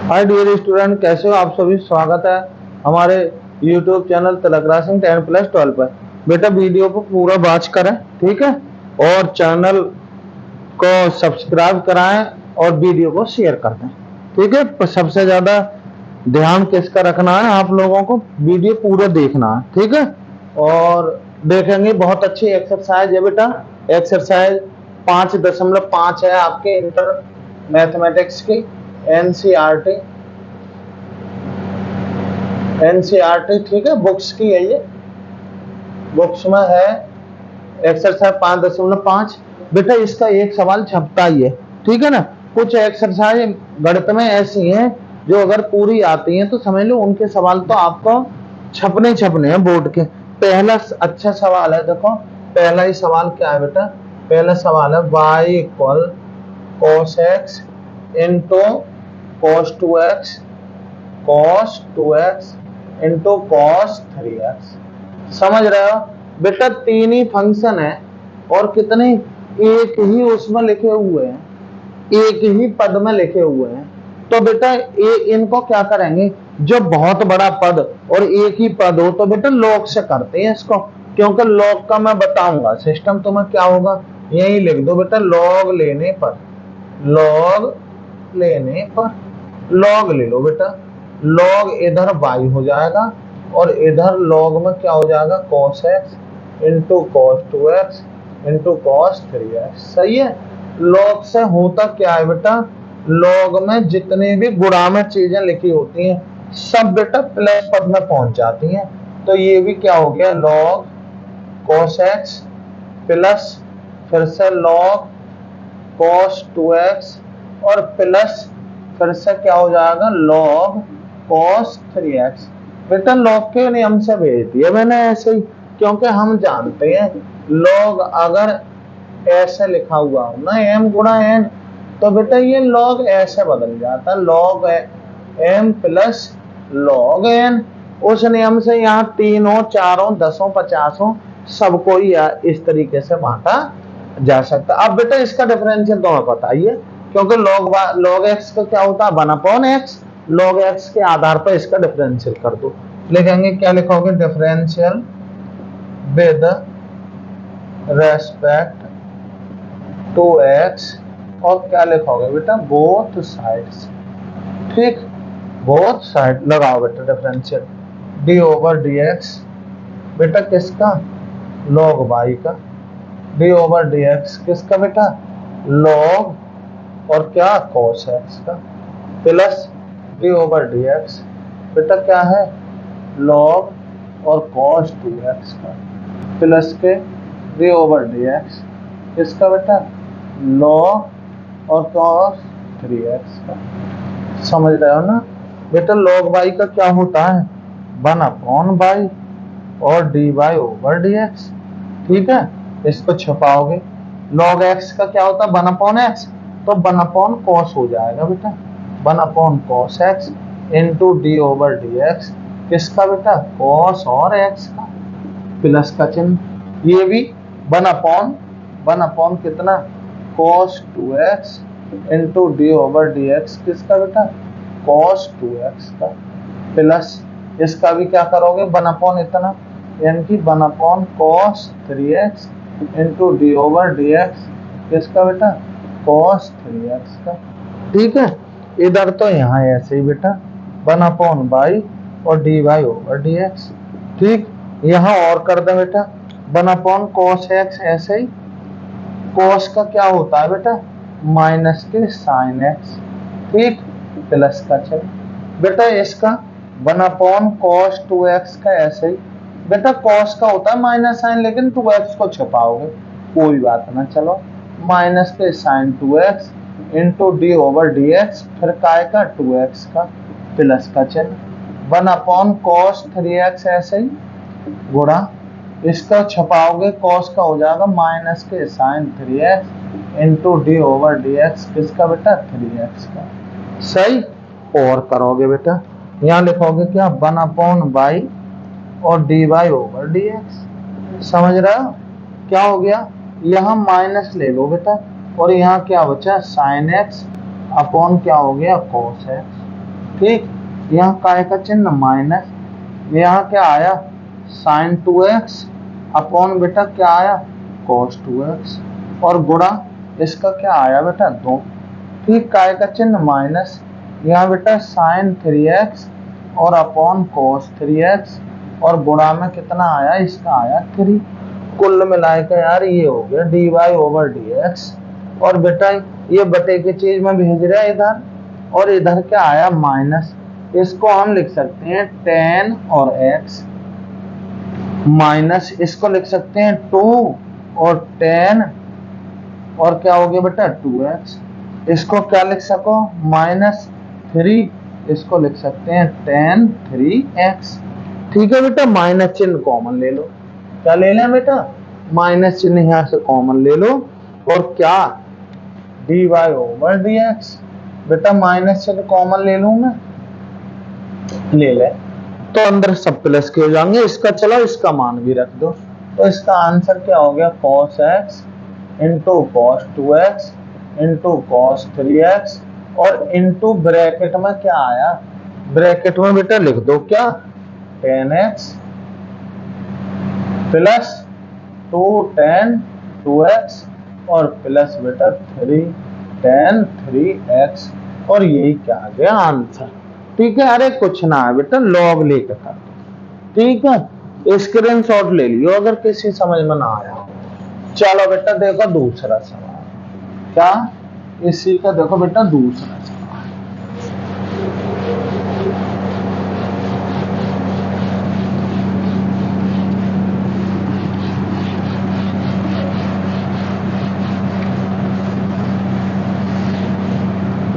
Hi dear student, कैसे हो आप सभी। स्वागत है हमारे यूट्यूब चैनल तिलक रासिंग 10+12 पर। बेटा वीडियो को पूरा वॉच करें, ठीक है, और चैनल को सब्सक्राइब कराएं और वीडियो को शेयर कर दें, ठीक है। पर सबसे ज्यादा ध्यान किसका रखना है, आप लोगों को वीडियो पूरा देखना है, ठीक है। और देखेंगे बहुत अच्छी एक्सरसाइज है बेटा। एक्सरसाइज 5.5 है आपके इंटर मैथमेटिक्स की एनसीईआरटी, ठीक है, बुक्स की है ये, बुक्स में है एक्सरसाइज 5.5। बेटा इसका एक सवाल छपता ही है, ठीक है ना। कुछ एक्सरसाइज गणित में ऐसी हैं जो अगर पूरी आती हैं तो समझ लो उनके सवाल तो आपको छपने हैं बोर्ड के। पहला अच्छा सवाल है, देखो पहला ही सवाल क्या है बेटा। पहला सवाल है y equal cos x into cos 2x into cos 3x। समझ रहे हो बेटा, तीन ही फंक्शन है और कितने एक ही उसमें लिखे हुए हैं, एक ही पद में लिखे हुए हैं। तो बेटा इनको क्या करेंगे, जो बहुत बड़ा पद और एक ही पद हो तो बेटा लॉग से करते हैं इसको, क्योंकि लॉग का मैं बताऊंगा सिस्टम तुम्हें क्या होगा। यही लिख दो बेटा, लॉग लेने पर लॉग ले लो बेटा। लॉग इधर y हो जाएगा और इधर लॉग में क्या हो जाएगा, cos x into cos 2x into cos 3x। सही है। लॉग से होता क्या है बेटा, लॉग में जितने भी गुणा में चीजें लिखी होती हैं सब बेटा प्लस पद में पहुंच जाती हैं। तो ये भी क्या हो गया, log cos x प्लस फिर से log cos 2x और प्लस फिर से क्या हो जाएगा, log cos 3x। बेटा लॉग के नियम से भेज दिया मैंने ऐसे ही, क्योंकि हम जानते हैं log अगर ऐसे लिखा हुआ हो ना m गुणा n, तो बेटा ये log ऐसे बदल जाता है, log m plus log n। उस नियम से यहाँ 3 हो 4 हो 10 हो 50 हो सबको ही इस तरीके से बांटा जा सकता। अब बेटा इसका डिफरेंशियल तो बताइए, क्योंकि log x का क्या होता है 1/x। log x के आधार पर इसका डिफरेंशियल कर दो। लिखेंगे क्या, लिखोगे differential with respect to x और क्या लिखोगे बेटा, बोथ साइड्स। ठीक, बोथ साइड लगाओ बेटा डिफरेंशियल। d/dx बेटा किसका, log y का। d/dx किसका बेटा, log और क्या cos x का, प्लस d/dx बेटा क्या है, log और cos 2x का, प्लस के d/dx किसका बेटा, log और cos 3x का। समझ रहे हो ना बेटा। log y का क्या होता है 1/y और dy/dx, ठीक है। इसको छुपाओगे। log x का क्या होता है 1/x, तो 1/cos हो जाएगा बेटा, 1/cos x इंटू d/dx किसका बेटा, cos और x का, प्लस का चिन्ह। ये भी 1/1 कितना, cos 2x इंटू d/dx किसका बेटा, cos 2x का, प्लस इसका भी क्या करोगे 1/ इतना, यानी कि 1/cos 3x इंटू d/dx किसका बेटा, cos 3x का। ठीक है, इधर तो यहाँ ऐसे ही बेटा 1/y और dy/dx। ठीक, यहाँ और कर दे बेटा 1/cos x ऐसे ही। cos का क्या होता है बेटा, माइनस के sin x, ठीक, प्लस का चिन्ह। बेटा इसका 1/cos 2x का ऐसे ही बेटा, cos का होता है माइनस साइन, लेकिन 2x को छुपाओगे कोई बात ना, चलो माइनस के sin 2x इंटू d/dx फिर काय का 2x का, प्लस का चिन्ह। 1/cos 3x ऐसे ही गुणा, इसका छुपाओगे cos का हो जाएगा माइनस के sin 3x इंटू d/dx किसका बेटा, 3x का। सही, और करोगे बेटा यहाँ लिखोगे क्या 1/y और dy/dx। समझ रहे हो क्या हो गया, यहाँ माइनस ले लो बेटा और यहाँ क्या बचा sin x अपॉन क्या हो गया cos x। ठीक, यहाँ काय का चिन्ह माइनस, यहाँ क्या आया साइन 2x अपॉन बेटा क्या आया कॉस 2x, और गुणा इसका क्या आया बेटा 2। ठीक, काय का चिन्ह माइनस, यहाँ बेटा साइन 3x और अपॉन कॉस 3x, और गुणा में कितना आया इसका आया 3। कुल मिलाकर यार ये हो गया dy/dx, और बेटा ये बटे की चीज में भेज रहा है इधर, और इधर क्या आया माइनस। इसको हम लिख सकते हैं tan और x माइनस, इसको लिख सकते हैं 2 और tan, और क्या हो गया बेटा 2x। इसको क्या लिख सको -3, इसको लिख सकते हैं tan 3x। ठीक है बेटा, माइनस चिन्ह कॉमन ले लो। क्या ले लें बेटा, माइनस चिन्ह यहाँ से कॉमन ले लो, और क्या dy/dx, बेटा माइनस चिन्ह कॉमन ले लूं मैं, ले ले तो अंदर सब प्लस के हो जाएंगे। इसका चलो इसका मान भी रख दो, तो इसका आंसर क्या हो गया cos x into cos 2x into cos 3x, और इंटू ब्रैकेट में क्या आया, ब्रैकेट में बेटा लिख दो क्या tan x plus 2 tan 2x और प्लस बेटा 3 tan 3x, और यही क्या आ गया आंसर। ठीक है, अरे कुछ ना है बेटा, लॉग लेकर कर दो। ठीक है, स्क्रीनशॉट ले लियो अगर किसी समझ में ना आया। चलो बेटा देखो दूसरा सवाल, क्या इसी का देखो बेटा दूसरा सवाल।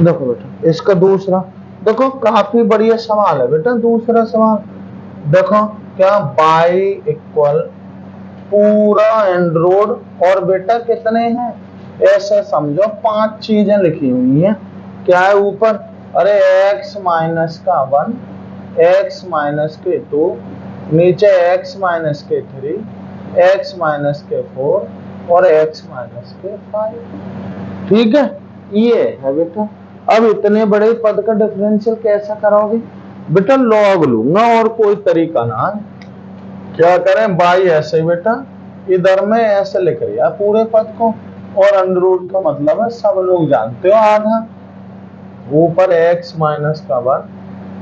देखो बेटा इसका दूसरा, देखो काफी बढ़िया सवाल है बेटा दूसरा सवाल। देखो क्या y इक्वल पूरा एंड्रॉइड, और बेटा कितने हैं ऐसे समझो 5 चीजें लिखी हुई हैं। क्या है ऊपर, अरे x माइनस का 1, x माइनस के 2, नीचे x माइनस के 3, x माइनस के 4 और x माइनस के 5। ठीक है, ये है बेटा। अब इतने बड़े पद का डिफरेंशियल कैसे करोगे बेटा, लॉग लूंगा और कोई तरीका ना है। क्या करें बाई ऐसे ही बेटा, इधर में ऐसे लिख रही है पूरे पद को, और अंडररूट का मतलब है सब लोग जानते हो आधा, ऊपर x माइनस का 1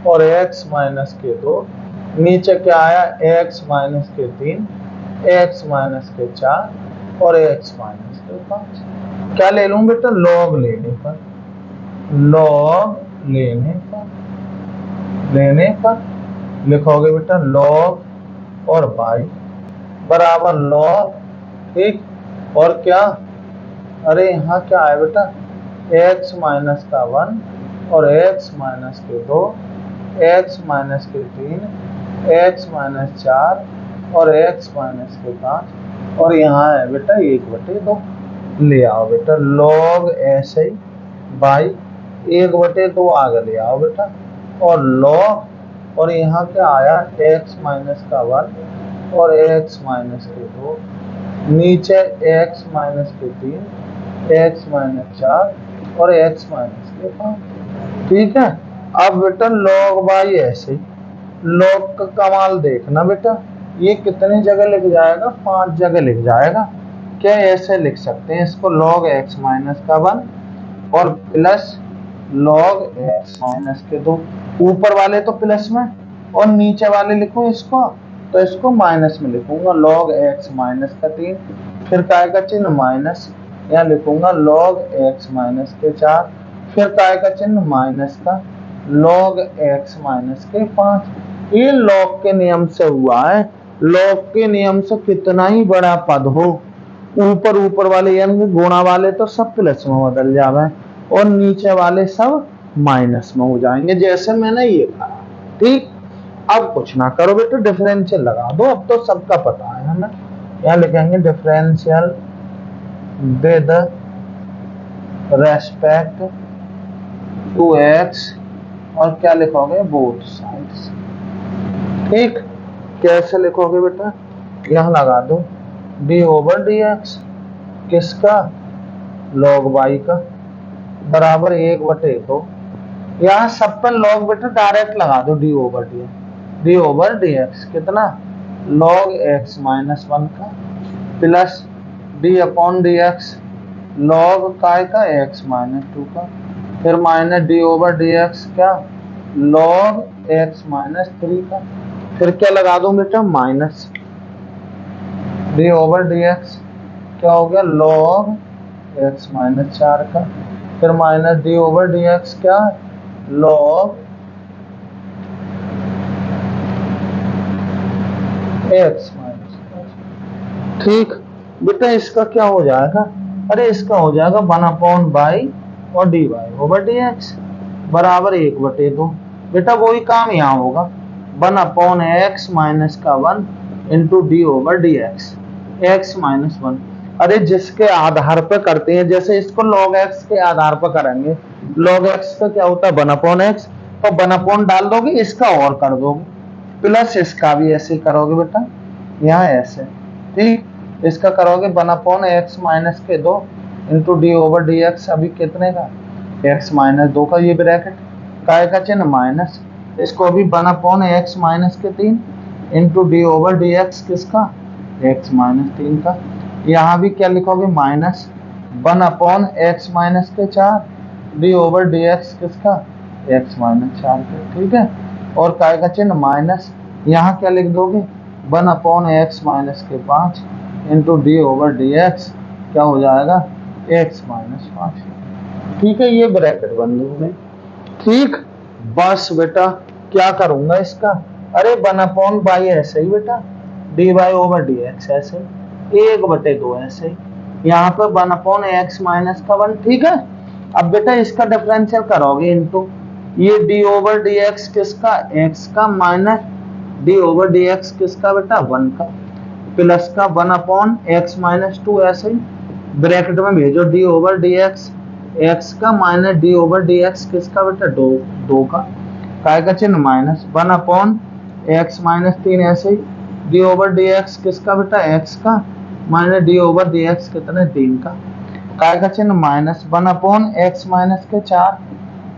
और x माइनस के 2, नीचे क्या आया x माइनस के 3, x माइनस के 4 और x माइनस के 5। क्या ले लूं बेटा, लॉग लेने पर, लॉग लेने पर लिखोगे बेटा लॉग और बाई बराबर लॉग। ठीक, और क्या, अरे यहाँ क्या है बेटा x माइनस का 1 और x माइनस के 2, x माइनस के 3, x माइनस 4 और x माइनस के 5, और यहाँ है बेटा 1/2। ले आओ बेटा लॉग ऐसे ही बाई 1/2 आगे ले आओ बेटा, और लॉग, और यहाँ क्या आया x माइनस का 1 और x माइनस के 2, नीचे x माइनस के 3, x माइनस 4 और x माइनस के 5। ठीक है, अब बेटा लॉग बाई ऐसे ही, लॉग का कमाल देखना बेटा, ये कितनी जगह लिख जाएगा, 5 जगह लिख जाएगा। क्या ऐसे लिख सकते हैं इसको, लॉग x माइनस का 1 और प्लस लॉग x माइनस के 2, ऊपर वाले तो प्लस में और नीचे वाले लिखूं इसको, तो इसको माइनस में लिखूंगा लॉग x माइनस का 3, फिर काय का चिन्ह माइनस, यहाँ लिखूंगा लॉग x माइनस के 4, फिर काय का चिन्ह माइनस का लॉग x माइनस के 5। ये लॉग के नियम से हुआ है। लॉग के नियम से कितना ही बड़ा पद हो, ऊपर वाले यानी गुणा वाले तो सब प्लस में बदल जावे और नीचे वाले सब माइनस में हो जाएंगे, जैसे मैंने ये कहा। ठीक, अब कुछ ना करो बेटा, डिफरेंशियल लगा दो, अब तो सबका पता है हमें। यहाँ लिखेंगे differential with respect to x, और क्या लिखोगे बोथ साइड्स। ठीक, कैसे लिखोगे बेटा, यहाँ लगा दो d/dx, किसका, log y का, बराबर 1/2 यहाँ सब पर लॉग बेटा डायरेक्ट लगा दो, D over D x, D over D x कितना लॉग एक्स माइनस 1 का plus D upon D x log काय का एक्स माइनस 2 का, फिर minus D over D x क्या लॉग एक्स माइनस 3 का, फिर क्या लगा दूं बेटा minus D over D x क्या हो गया लॉग एक्स माइनस 4 का, फिर minus D over D x क्या लॉग एक्स माइनस। ठीक बेटा इसका क्या हो जाएगा, अरे इसका हो जाएगा 1/बाई और d y over D x बराबर 1/2। बेटा वही काम यहाँ होगा 1/x माइनस का 1 into D over D X x minus 1। अरे जिसके आधार पर करते हैं, जैसे इसको log x के आधार पर करेंगे, log x का क्या होता है 1/x, तो 1 डाल दोगे, इसका और कर दोगे, प्लस इसका भी ऐसे ही करोगे बेटा, यहाँ ऐसे ठीक, इसका करोगे 1/x माइनस के 2 into D over D x अभी कितने का x माइनस 2 का, ये ब्रैकेट काय का चिन्ह माइनस, इसको अभी 1/x माइनस के 3 into D over D X किसका x माइनस 3 का, यहाँ भी क्या लिखोगे माइनस 1/x माइनस के 4 डी ओवर डी एक्स किसका x माइनस 4 का, ठीक है, और काय का चिन्ह माइनस, यहाँ क्या लिख दोगे 1/x माइनस के 5 into D over D x क्या हो जाएगा x माइनस 5। ठीक है, ये ब्रैकेट बन गई। ठीक, बस बेटा क्या करूंगा इसका, अरे 1/बाई ऐसे ही बेटा d y over D x ऐसे 1/2 ऐसे, यहाँ पे 1/x माइनस का 1। ठीक है, अब बेटा इसका डिफरेंशियल करोगे इनटू ये डी ओवर डी एक्स किसका x का minus D over D X किसका बेटा 1 का प्लस का 1/x माइनस 2 ऐसे ही ब्रैकेट में भेजो D over D X X का minus D over D X किसका बेटा 2 का, काय का चिन्ह माइनस 1/x माइनस 3 ऐसे ही डी ओवर डी एक्स किसका बेटा x का minus D over D x कितने 3 का, काय का चिन्ह माइनस 1/x माइनस के 4।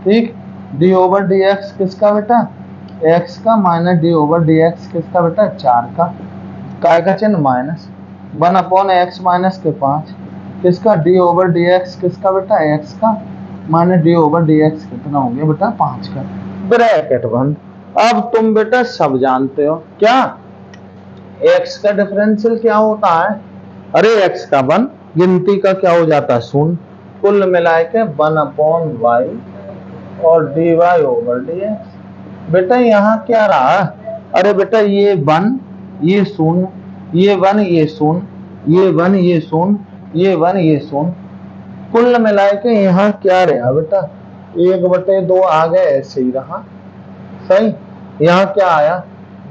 ठीक, डी ओवर डी एक्स किसका बेटा x का minus D over D X किसका बेटा 4 का, काय का चिन्ह माइनस 1/x माइनस के 5 किसका डी ओवर डी एक्स किसका बेटा x का minus D over D x कितना हो गया बेटा 5 का, ब्रैकेट बंद। अब तुम बेटा सब जानते हो क्या x का डिफरेंशियल क्या होता है, अरे x का 1 गिनती का क्या हो जाता है 0, कुल मिलाए के 1/y और d y over D x. बेटा यहाँ क्या रहा, अरे बेटा ये 1 ये 0 ये 1 ये 0 ये 1 ये 0 ये 1 ये 0, कुल मिलाए के यहाँ क्या रहा बेटा 1/2 आ गए, ऐसे ही रहा सही। यहाँ क्या आया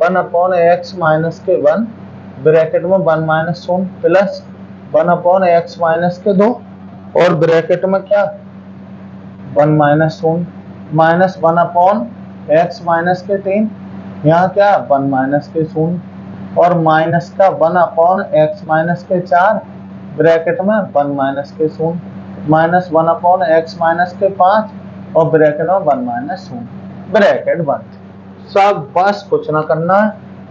1/x माइनस के 1 ब्रैकेट में 1 माइनस 0 प्लस 1/x माइनस के 2 और ब्रैकेट में क्या 1 माइनस 0 माइनस 1/x माइनस के 3, यहाँ क्या 1 माइनस के 0 और माइनस का 1/x माइनस के 4 ब्रैकेट में 1 माइनस के 0 माइनस 1/x माइनस के 5 और ब्रैकेट में 1 माइनस 0, ब्रैकेट बंद। सब बस कुछ ना करना है,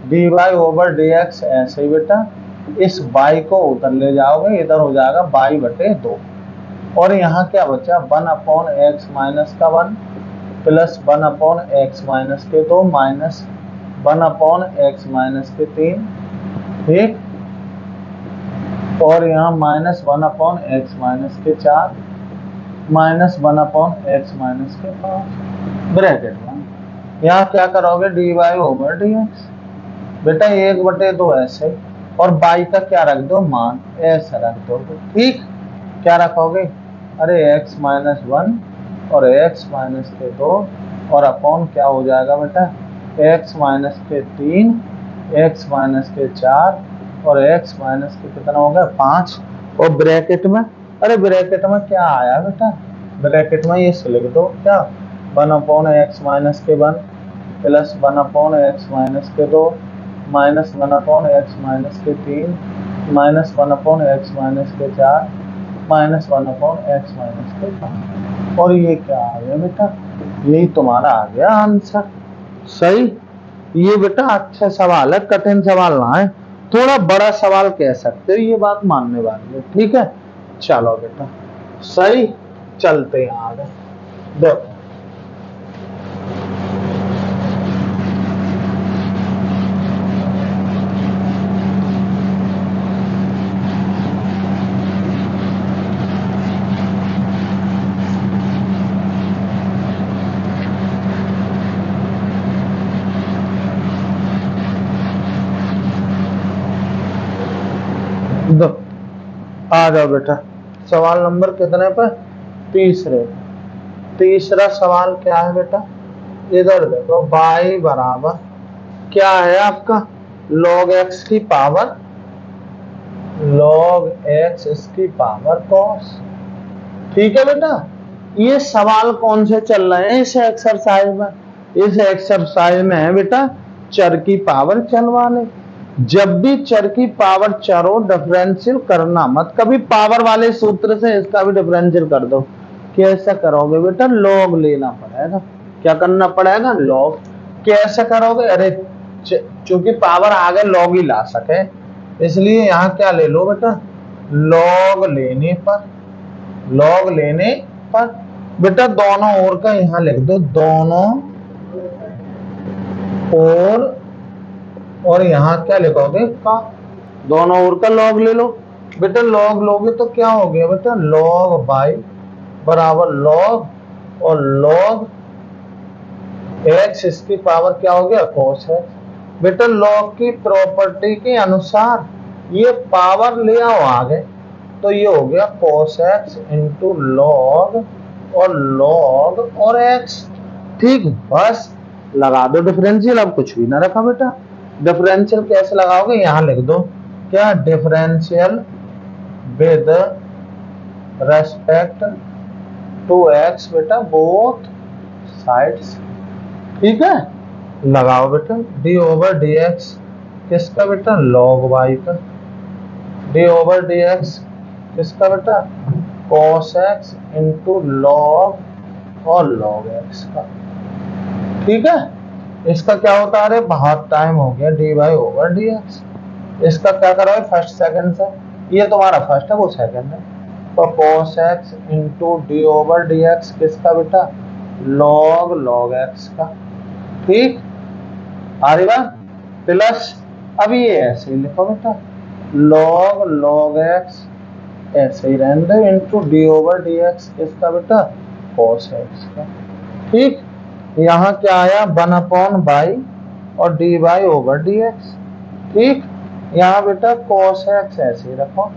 d y over D x ऐसे ही बेटा इस y को उधर ले जाओगे, इधर हो जाएगा y/2 और यहाँ क्या बचा 1/x माइनस का 1 प्लस 1/x माइनस के 2 माइनस 1/x माइनस के 3। ठीक, और यहाँ माइनस 1/x माइनस के 4 माइनस 1/x माइनस के 5 ब्रैकेट में। यहाँ क्या करोगे d y over D x बेटा 1/2 ऐसे और y का क्या रख दो मान ऐसा रख दो। ठीक, क्या रखोगे, अरे x माइनस 1 और x माइनस के 2 और अपॉन क्या हो जाएगा बेटा x माइनस के 3 x माइनस के 4 और x माइनस के कितना हो गया 5 और ब्रैकेट में, अरे ब्रैकेट में क्या आया बेटा, ब्रैकेट में ये लिख दो क्या 1/x माइनस के 1 प्लस 1/x माइनस के 2 माइनस 1/x माइनस के 3 माइनस 1/x माइनस के 4 माइनस 1/x माइनस के 5 और ये क्या आ गया बेटा यही तुम्हारा आ गया आंसर। सही। ये बेटा अच्छा सवाल है, कठिन सवाल ना है, थोड़ा बड़ा सवाल कह सकते हो, ये बात मानने वाली है। ठीक है, चलो बेटा सही। चलते हैं आगे। देखो दो, आ जाओ बेटा सवाल नंबर कितने पर, तीसरे। तीसरा सवाल क्या है बेटा, इधर देखो y बराबर क्या है आपका, log x की पावर, log x इसकी पावर cos। ठीक है बेटा, ये सवाल कौन से चल रहे हैं इस एक्सरसाइज में, इस एक्सरसाइज में है बेटा चर की पावर चर वाले। जब भी चर की पावर चर हो डिफरेंशियल करना मत, कभी पावर वाले सूत्र से इसका भी डिफरेंशियल कर दो। कैसे करोगे बेटा, लॉग लेना पड़ेगा। क्या करना पड़ेगा, लॉग। कैसे करोगे, अरे चूंकि पावर आगे लॉग ही ला सके, इसलिए यहाँ क्या ले लो बेटा, लॉग लेने पर, लॉग लेने पर बेटा दोनों ओर का यहाँ लिख दो, दोनों ओर, और यहाँ क्या लिखोगे का, दोनों ओर का लॉग ले लो। बेटा लॉग लोगे तो क्या हो गया बेटा, लॉग बाई बराबर लॉग और लॉग एक्स इसकी पावर क्या हो गया, कोस है। बेटा लॉग की प्रॉपर्टी के अनुसार ये पावर ले आओ आगे, तो ये हो गया कोस एक्स इंटू लॉग और लॉग और एक्स। ठीक, बस लगा दो डिफरेंशियल, अब कुछ भी ना रखा बेटा। डिफरेंशियल कैसे लगाओगे, यहां लिख दो क्या, differential with respect to x बेटा बोथ साइड्स। ठीक है, लगाओ बेटा डी ओवर डी एक्स किसका बेटा, लॉग वाई का, डी ओवर डी एक्स किसका बेटा, कॉस एक्स इंटू लॉग और लॉग एक्स का। ठीक है, इसका क्या होता है, अरे बहुत टाइम हो गया, d y over D x. इसका क्या करोगे, फर्स्ट सेकंड से, ये तुम्हारा फर्स्ट है वो सेकंड है, तो cos x into D over D X किसका बेटा, log log x का। ठीक, आ रही बात, प्लस अब ये ऐसे ही लिखो बेटा, log log x ऐसे ही रहने दो into D over D X किसका बेटा, cos x का। ठीक, यहाँ क्या आया, 1/बाई और d y over D x. ठीक, यहाँ बेटा cos x ऐसे ही रखो।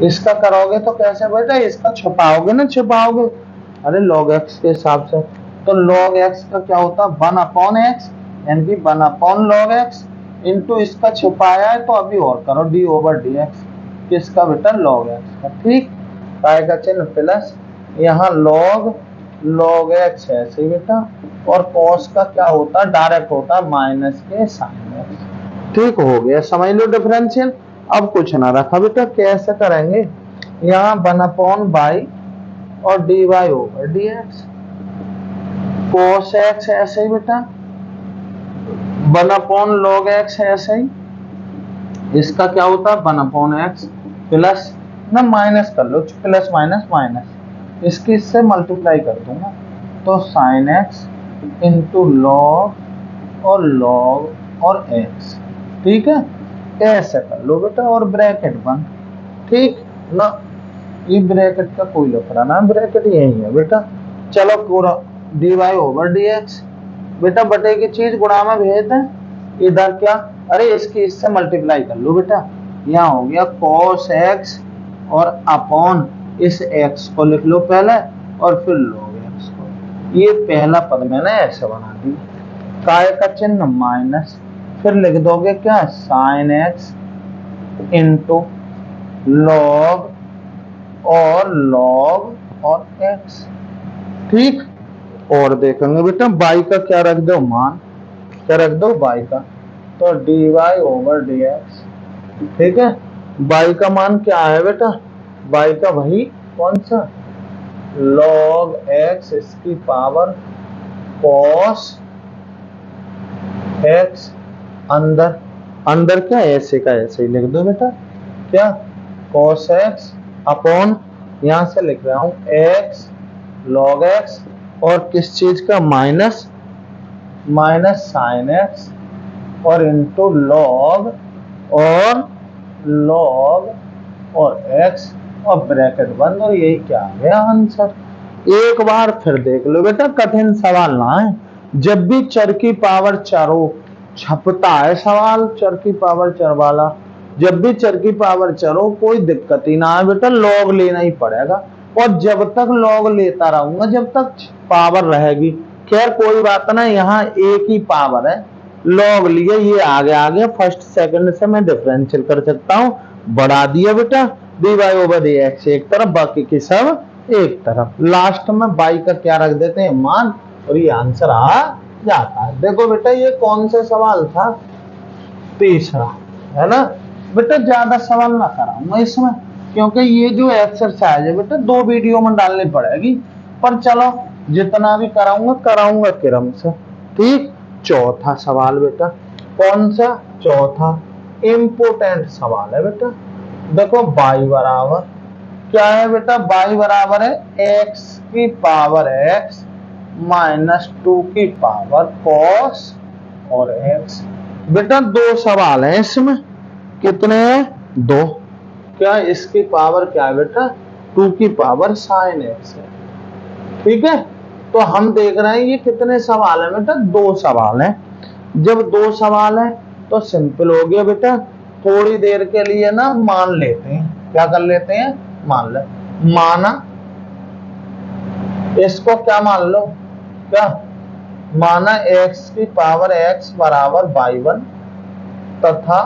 इसका करोगे तो कैसे बेटा, इसका छुपाओगे ना, छुपाओगे, अरे log x के हिसाब से, तो log x का क्या होता है, 1/x यानी कि 1/log x इंटू इसका छुपाया है तो अभी और करो डी ओवर डी एक्स किसका बेटा, log x का। ठीक, काय का चिन्ह प्लस, यहाँ log x है ऐसे बेटा, और cos का क्या होता है, डायरेक्ट होता है माइनस के साइन एक्स। ठीक हो गया, समझ लो डिफरेंशियल। अब कुछ ना रखा बेटा, कैसे करेंगे, यहाँ 1/बाई और d y over D x, cos x ऐसे ही बेटा, 1/log x ऐसे ही, इसका क्या होता है 1/x प्लस ना माइनस कर लो, प्लस माइनस माइनस, इसकी इससे मल्टीप्लाई कर दूंगा, तो साइन एक्स इंटू लॉग और लॉग और एक्स। ठीक है, ऐसे कर लो बेटा, और ब्रैकेट बंद। ठीक ना, ये ब्रैकेट का कोई लफड़ा ना, ब्रैकेट यही है बेटा। चलो पूरा d y over D x बेटा, बटे की चीज गुणा में भेज दें, इधर क्या, अरे इसकी इससे मल्टीप्लाई कर लो बेटा, यहाँ हो गया cos x और अपॉन इस x को लिख लो पहले और फिर log x को। ये पहला पद मैंने ऐसे बना दिया, काय का चिन्ह माइनस, फिर लिख दोगे क्या, साइन x इंटू लॉग और x। ठीक, और देखेंगे बेटा बाई का क्या रख दो मान, क्या रख दो बाई का, तो d y over D x. ठीक है, बाई का मान क्या है बेटा, बाई का वही कौन सा, log x इसकी पावर कॉस एक्स, अंदर अंदर क्या ऐसे का ऐसे ही लिख दो बेटा, क्या कॉस एक्स अपॉन, यहां से लिख रहा हूं एक्स लॉग एक्स, और किस चीज का माइनस साइन एक्स, और इंटू लॉग और एक्स, और ब्रैकेट बंद, और यही क्या आ गया आंसर। एक बार फिर देख लो बेटा, कठिन सवाल ना है। जब भी चर की पावर चरो छपता है सवाल, चर की पावर चर वाला, जब भी चर की पावर चरो कोई दिक्कत ही ना है बेटा, लॉग लेना ही पड़ेगा, और जब तक लॉग लेता रहूंगा जब तक पावर रहेगी। खैर कोई बात ना, यहाँ एक ही पावर है, लॉग लिए, ये आगे फर्स्ट सेकंड से मैं डिफरेंशियल कर सकता हूँ, बढ़ा दिया बेटा, dy ओवर dx एक तरफ, बाकी की सब एक तरफ, लास्ट में y का क्या रख देते हैं मान, और ये आंसर आ जाता है। देखो बेटा ये कौन सा सवाल था, तीसरा है ना बेटा। ज्यादा सवाल ना कराऊंगा इसमें, क्योंकि ये जो एक्सरसाइज है बेटा 2 वीडियो में डालनी पड़ेगी, पर चलो जितना भी कराऊंगा क्रम से, ठीक। चौथा सवाल बेटा, कौन सा चौथा, इंपोर्टेंट सवाल है बेटा। देखो y बराबर क्या है बेटा, y बराबर है x की पावर x माइनस 2 की पावर cos और x। बेटा 2 सवाल है इसमें, कितने हैं 2, क्या इसकी पावर क्या है बेटा 2 की पावर sin x है, ठीक है। तो हम देख रहे हैं ये कितने सवाल है बेटा, 2 सवाल है। जब 2 सवाल है तो सिंपल हो गया बेटा, थोड़ी देर के लिए ना मान लेते हैं, क्या कर लेते हैं मान ले, माना इसको क्या मान लो, क्या माना x की पावर x बराबर y1 तथा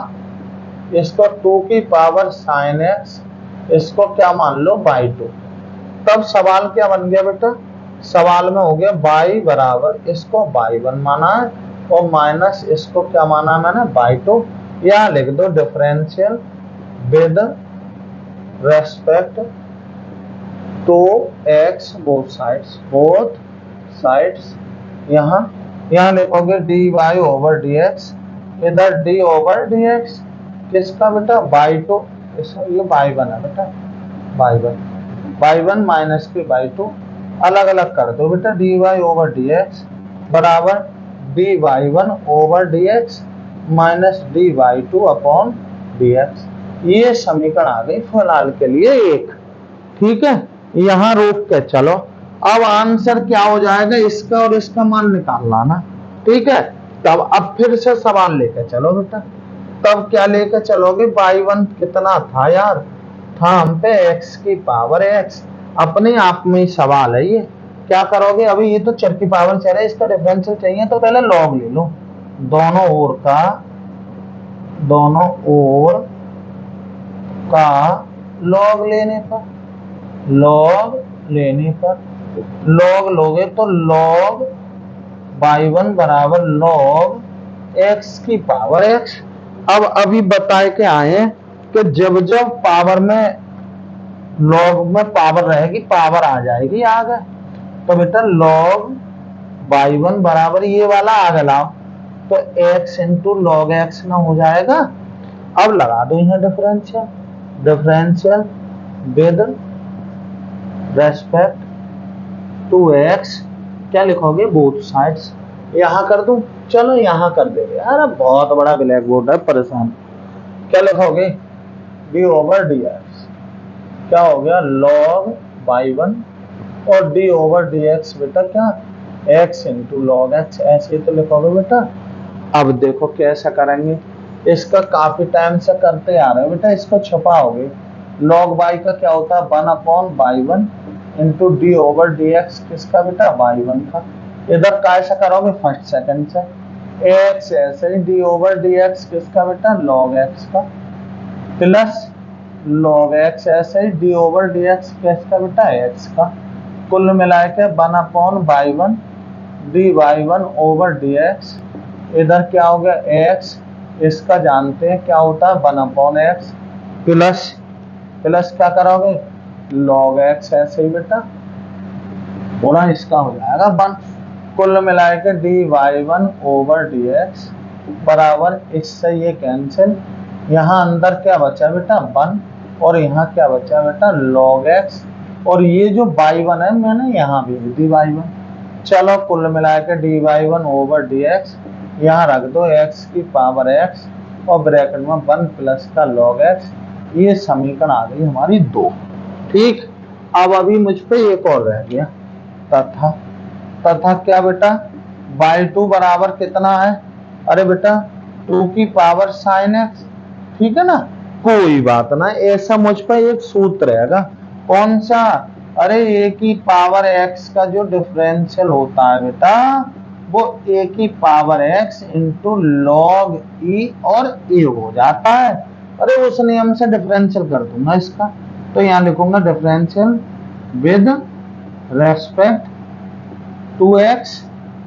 इसको 2 की पावर sin x, इसको क्या मान लो y2। तब सवाल क्या बन गया बेटा, सवाल में हो गया y बराबर इसको y1 माना है, और माइनस इसको क्या माना है मैंने y2। यहां लिख दो differential with respect to x both sides, यहाँ लिखोगे dy ओवर dx, इधर d ओवर dx किसका बेटा y2, ये y1 है बेटा, y1 माइनस की y2, अलग अलग कर दो बेटा, dy ओवर dx बराबर dy1 over dx minus dy2 upon dx। ये समीकरण आ गई फिलहाल के लिए एक, ठीक है। यहां रोक के चलो, अब आंसर क्या हो जाएगा, इसका और इसका मान निकाल लाना, ठीक है। तब अब फिर से सवाल लेके चलो बेटा, तब क्या लेके चलोगे, y1 कितना था यार, था हम पे x की पावर x, अपने आप में ही सवाल है ये, क्या करोगे, अभी ये तो चर की पावर चल रहा है, इसका डिफरेंशियल चाहिए तो पहले लॉग ले लो, दोनों ओर का लॉग लेने पर लॉग लोगे तो लॉग y1 बराबर लॉग x की पावर x। अब अभी बताए के आए हैं कि जब जब पावर में लॉग में पावर रहेगी पावर आ जाएगी आगे, तो बेटा लॉग y1 बराबर ये वाला आगे लाओ तो x इंटू लॉग x ना हो जाएगा। अब लगा दो यहाँ differential with respect to x, क्या लिखोगे बोथ साइड्स, यहां कर दूं, चलो यहां कर दे यार, बहुत बड़ा ब्लैक बोर्ड है परेशान, क्या लिखोगे d ओवर dx, क्या हो गया log y1 और d ओवर dx बेटा क्या x इंटू लॉग x, ऐसे तो लिखोगे बेटा। अब देखो कैसा करेंगे, इसका काफी टाइम से करते आ रहे हो बेटा, इसको छुपाओगे, log y का क्या होता है 1 upon y1 into D over D X, किसका बेटा y1 का, इधर कैसे करोगे फर्स्ट सेकंड से, x ऐसे ही डी ओवर डी एक्स किसका बेटा log x का, प्लस log x ऐसे ही डी ओवर डी एक्स किसका बेटा x का, कुल मिला के 1 upon y1 D y1 over D x, इधर क्या हो गया x, इसका जानते हैं क्या होता है 1 अपॉन x, प्लस क्या करोगे log x ऐसे ही बेटा, पूरा इसका हो जाएगा 1। कुल मिला के dy1 ओवर dx बराबर, इससे ये कैंसिल, यहाँ अंदर क्या बचा बेटा 1 और यहाँ क्या बचा बेटा log x, और ये जो y1 है मैंने यहाँ भी लिख दी y1। चलो कुल मिला के dy1 ओवर dx यहाँ रख दो x की पावर x और ब्रैकेट में 1 प्लस का log x, ये समीकरण आ गई हमारी 2। ठीक, अब अभी मुझ पे एक और रह गया, तथा क्या बेटा y2 बराबर कितना है, अरे बेटा 2 की पावर sin x, ठीक है ना। कोई बात ना, ऐसा मुझ पर एक सूत्र रहेगा, कौन सा, अरे a की पावर x का जो डिफरेंशियल होता है बेटा वो a की power x into log e और a हो जाता है। अरे उस नियम से डिफरेंशियल कर दूंगा इसका, तो यहाँ लिखूंगा differential with respect to x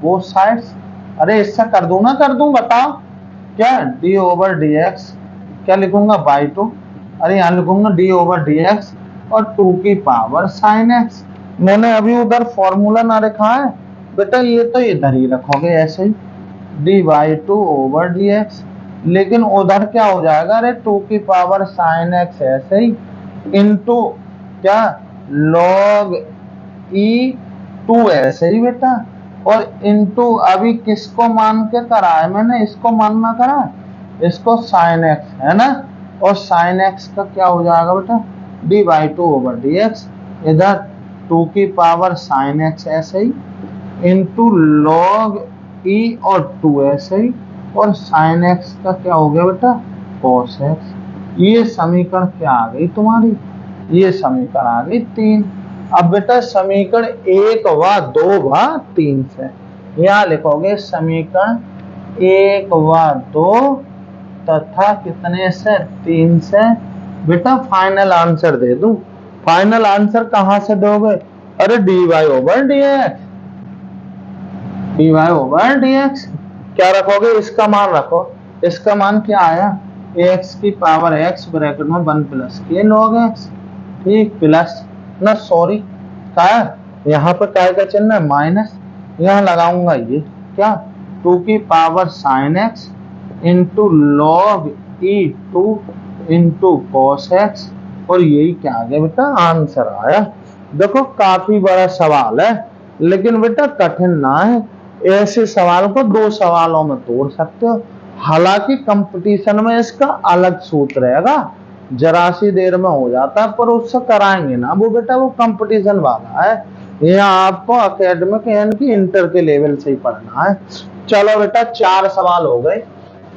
वो साइड्स। अरे इससे कर दूं ना, कर दूं, बताओ क्या, d ओवर dx, क्या लिखूंगा y2, अरे यहाँ लिखूंगा d ओवर dx और 2 की पावर sin x। मैंने अभी उधर फॉर्मूला ना रखा है बेटा, ये तो इधर ही रखोगे ऐसे ही dy2 ओवर dx, लेकिन उधर क्या हो जाएगा, अरे 2 की पावर sin x ऐसे ही इंटू क्या log e2 ऐसे ही बेटा, और इंटू अभी किसको मान के करा है मैंने, इसको मानना करा, इसको sin x है ना, और sin x का क्या हो जाएगा बेटा dy2 ओवर dx, इधर 2 की पावर sin x ऐसे ही इंटू log e और 2 ऐसे ही, और sin x का क्या हो गया बेटा cos x। ये समीकरण क्या आ गई तुम्हारी, ये समीकरण आ गई 3। अब बेटा समीकरण 1 व 2 व 3 से यहाँ लिखोगे समीकरण 1 व 2 तथा कितने से 3 से, बेटा फाइनल आंसर दे दूं, फाइनल आंसर कहां से दोगे, अरे dy over dx, dy over dx क्या रखोगे, इसका मान रखो, इसका मान क्या आया x की पावर x ब्रैकेट में 1 प्लस के log x, ठीक, प्लस ना सॉरी क्या, यहाँ पर काय का चिन्ह है माइनस, यहाँ लगाऊंगा ये क्या 2 की power sin x into log e2 into cos x, और यही क्या आ गया बेटा आंसर आया। देखो काफी बड़ा सवाल है, लेकिन बेटा कठिन ना है, ऐसे सवाल को 2 सवालों में तोड़ सकते हो। हालांकि कंपटीशन में इसका अलग सूत्र रहेगा, जरा सी देर में हो जाता है, पर उससे कराएंगे ना वो बेटा, वो कंपटीशन वाला है, यहाँ आपको एकेडमिक यानी कि इंटर के लेवल से ही पढ़ना है। चलो बेटा 4 सवाल हो गए,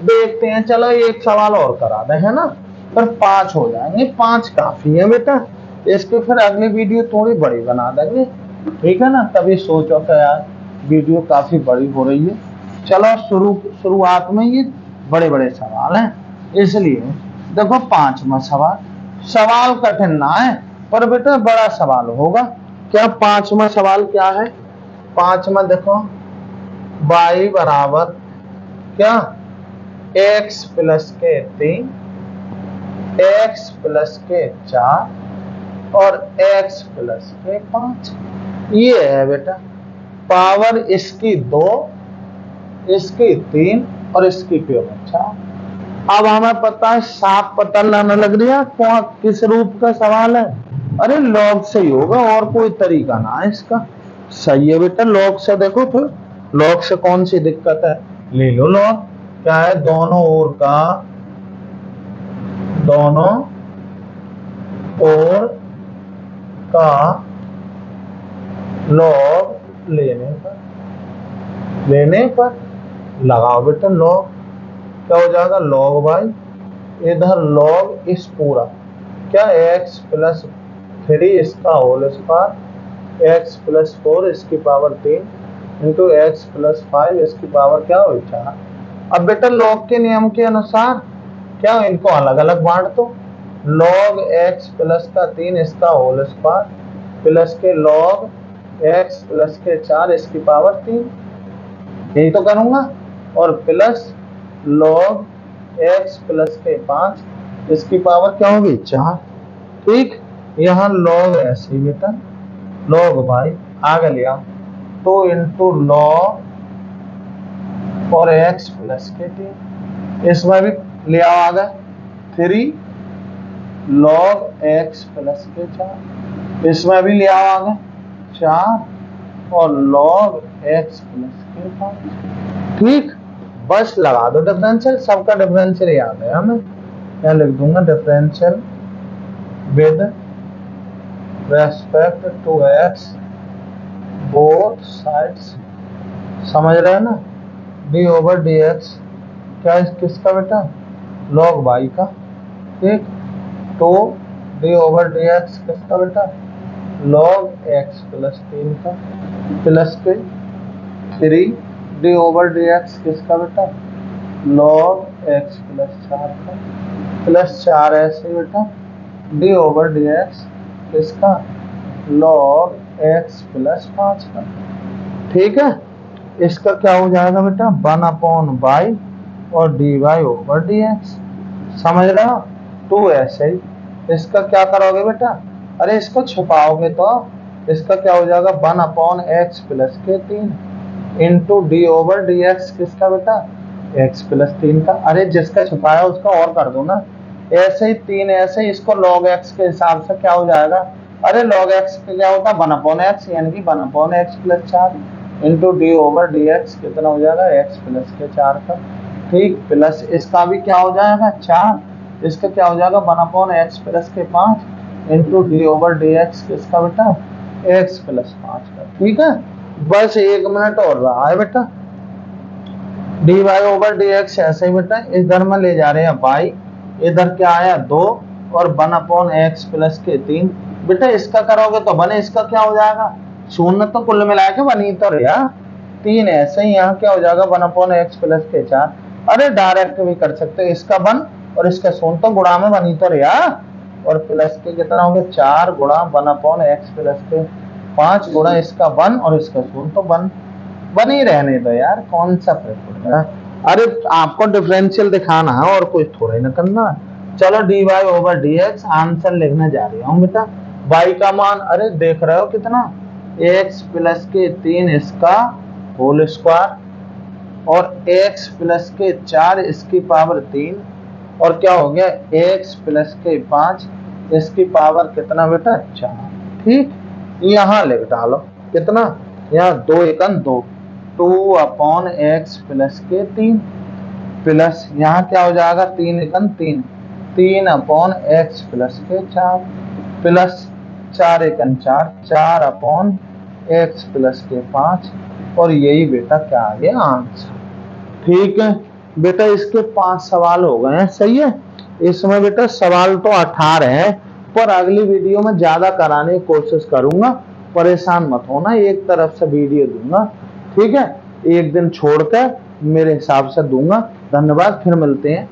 देखते हैं, चलो एक सवाल और करा दे है ना, फिर 5 हो जाएंगे, 5 काफी है बेटा, इसके फिर अगली वीडियो थोड़ी बड़ी बना देंगे, ठीक है ना। तभी सोचो कि यार वीडियो काफी बड़ी हो रही है। चलो शुरुआत में ये बड़े बड़े सवाल हैं, इसलिए देखो 5वां सवाल, सवाल कठिन ना है पर बेटा बड़ा सवाल होगा। क्या 5वां सवाल क्या है, 5वां देखो y बराबर क्या x प्लस के 3, x प्लस के 4 और x प्लस के 5, ये है बेटा पावर इसकी 2, इसकी 3 और इसकी पावर 4। अब हमें पता है, साफ पता लाना लग रहा है कौन किस रूप का सवाल है, अरे लॉग से ही होगा, और कोई तरीका ना है इसका। सही है बेटा, लॉग से देखो, फिर लॉग से कौन सी दिक्कत है, ले लो लॉग, क्या है दोनों ओर का लॉग लेने पर लगाओ बेटा लॉग, क्या हो जाएगा log y, इधर log इस पूरा क्या x प्लस 3 इसका होल स्क्वायर, x प्लस 4 इसकी पावर 3 इंटू x प्लस 5 इसकी पावर क्या हुई 4। अब बेटा log के नियम के अनुसार क्या इनको अलग अलग बांट दो, log x प्लस का 3 इसका होल स्क्वायर प्लस के log x प्लस के 4 इसकी पावर 3, यही तो करूंगा, और प्लस log x प्लस के 5 इसकी पावर क्या होगी 4, ठीक। यहाँ log ऐसे बेटा log y आगे ले आओ, 2 इंटू लॉग और एक्स प्लस के 3, इसमें भी ले आओ आगे 3 लॉग एक्स प्लस के 4, इसमें भी ले आओ आगे 4 और लॉग एक्स प्लस के 5। ठीक, बस लगा दो डिफरेंशियल, सबका डिफरेंशियल याद है हमें। मैं लिख दूंगा differential with respect to x both sides, समझ रहे हैं ना। डी ओवर डी एक्स क्या किसका बेटा, लॉग वाई का। ठीक, तो डी ओवर डी एक्स किसका बेटा, लॉग एक्स प्लस 3 का, प्लस के 3 डी ओवर डी एक्स किसका बेटा, लॉग एक्स प्लस 4 का, प्लस 4 ऐसे बेटा डी ओवर डी एक्स किसका, लॉग एक्स प्लस 5 का। ठीक है, इसका क्या हो जाएगा बेटा 1/y और dy ओवर dx, समझ रहे हो। 2 ऐसे ही इसका क्या करोगे बेटा, अरे इसको छुपाओगे तो इसका क्या हो जाएगा 1/x प्लस के 3 into D over D X किसका बेटा, x प्लस 3 का। अरे जिसका छुपाया उसका और कर दो ना, ऐसे ही 3 ऐसे ही, इसको log x के हिसाब से क्या हो जाएगा, अरे log x क्या होता है 1/x यानी कि 1/x plus 4 into D over D x कितना हो जाएगा x प्लस के 4 का। ठीक, प्लस इसका भी क्या हो जाएगा 4, इसका क्या हो जाएगा 1/x प्लस के 5 into D over D X किसका बेटा, x प्लस 5 का। ठीक है, बस 1 मिनट और रहा है बेटा। D y over D x ऐसे ही बेटा, इधर में ले जा रहे हैं y, इधर क्या आया 2 और 1/x प्लस के 3 बेटा, इसका करोगे तो बने, इसका क्या हो जाएगा 0, तो कुल मिला के बनी तो रहा 3 ऐसे ही, यहाँ क्या हो जाएगा 1/x प्लस के 4। अरे डायरेक्ट भी कर सकते हैं, इसका 1 और इसका 0 तो गुणा में बनी तो रहा, और प्लस के कितना होंगे 4 गुणा 1/x प्लस के 5 गुणा इसका 1 और इसका 0 तो 1 बन ही रहने दो यार, कौन सा फर्क पड़ेगा। अरे आपको डिफरेंशियल दिखाना है और कुछ थोड़ा ही ना करना। चलो d y over D x answer लिखने जा रही हूँ बेटा। वाई का मान अरे देख रहे हो कितना, एक्स प्लस के 3 इसका होल स्क्वायर और एक्स प्लस के 4 इसकी पावर 3 और क्या हो गया एक्स प्लस के 5 इसकी पावर कितना बेटा 4। ठीक, यहाँ लिख डालो कितना, यहाँ 2 एकन 2 2/x प्लस के 3 प्लस यहाँ क्या हो जाएगा 3 एकन 3 3/x प्लस के 4 प्लस 4 एकन 4 4/x प्लस के 5 और यही बेटा क्या आ गया आंसर। ठीक है बेटा, इसके 5 सवाल हो गए हैं, सही है। इसमें बेटा सवाल तो 18 है, पर अगली वीडियो में ज्यादा कराने की कोशिश करूंगा, परेशान मत होना, एक तरफ से वीडियो दूंगा। ठीक है, एक दिन छोड़कर मेरे हिसाब से दूंगा। धन्यवाद, फिर मिलते हैं।